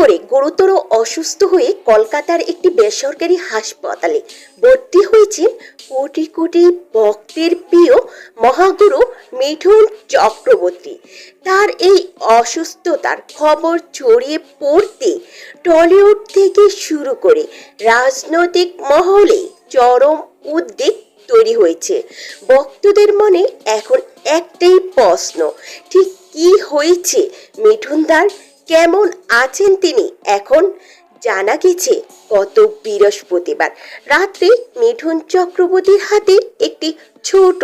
করে গুরুতর অসুস্থ হয়ে কলকাতার একটি বেসরকারি হাসপাতালে ভর্তি হয়েছেন কোটি কোটি ভক্তের প্রিয় মহাগুরু মিঠুন চক্রবর্তী। তার এই অসুস্থতার খবর ছড়িয়ে পড়তে টলিউড থেকে শুরু করে রাজনৈতিক মহলে চরম উদ্বেগ তৈরি হয়েছে। ভক্তদের মনে এখন একটাই প্রশ্ন, ঠিক কি হয়েছে মিঠুনদার, কেমন আছেন তিনি এখন? জানা গেছে গত বৃহস্পতিবার রাত্রে মিঠুন চক্রবর্তীর হাতে একটি ছোট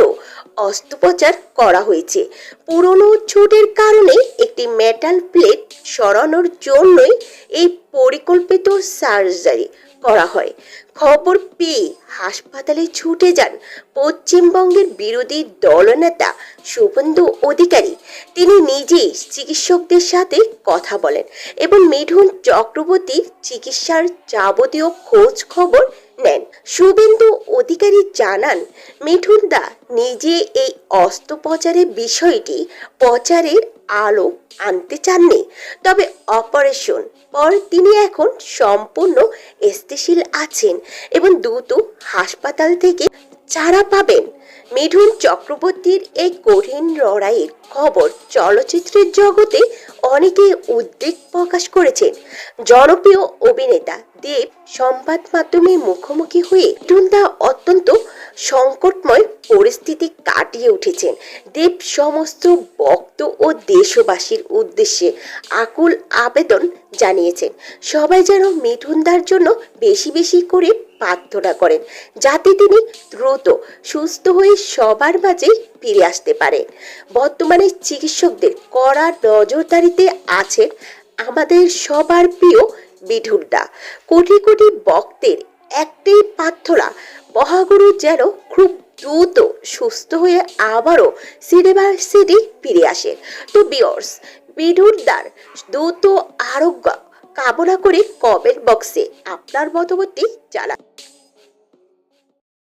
অস্ত্রোপচার করা হয়েছে। পুরনো চোটের কারণে একটি মেটাল প্লেট সরানোর জন্যই এই পরিকল্পিত সার্জারি করা হয়। খবর পেয়ে হাসপাতালে ছুটে যান পশ্চিমবঙ্গের বিরোধী দলনেতা শুভেন্দু অধিকারী। তিনি নিজেই চিকিৎসকদের সাথে কথা বলেন এবং মিঠুন চক্রবর্তীর চিকিৎসার যাবতীয় খোঁজ খবর নেন। শুভেন্দু অধিকারী জানান, মিঠুন দা নিজে এই অস্ত্রোপচারের বিষয়টি প্রচারের আলো আনতে চাননি, তবে অপারেশন পর তিনি এখন সম্পূর্ণ স্থিতিশীল আছেন এবং দ্রুত হাসপাতাল থেকে ছাড়া পাবেন। মিঠুন চক্রবর্তীর এই কঠিন লড়াইয়ের খবর চলচ্চিত্রের জগতে অনেকে উদ্বেগ প্রকাশ করেছেন। জনপ্রিয় অভিনেতা দেব সংবাদ মাধ্যমের মুখোমুখি হয়ে মিঠুনদা অত্যন্ত সংকটময় পরিস্থিতি কাটিয়ে উঠেছেন। দেব সমস্ত ভক্ত ও দেশবাসীর উদ্দেশ্যে আকুল আবেদন জানিয়েছেন সবাই যেন মিঠুনদার জন্য বেশি বেশি করে প্রার্থনা করেন, যাতে তিনি দ্রুত সুস্থ হয়ে সবার মাঝে ফিরে আসতে পারেন। বর্তমানে চিকিৎসকদের কড়া নজরদারিতে আছেন আমাদের সবার প্রিয় মিঠুনদা। কোটি কোটি ভক্তের একটাই প্রার্থনা, মহাগুরু যেন খুব দ্রুত সুস্থ হয়ে আবারও সিনেমার সিটি ফিরে আসেন। তো ভিউয়ার্স, মিঠুনদার দ্রুত আরোগ্য কামনা করে কমেন্ট বক্সে আপনার মতামতটি জানান।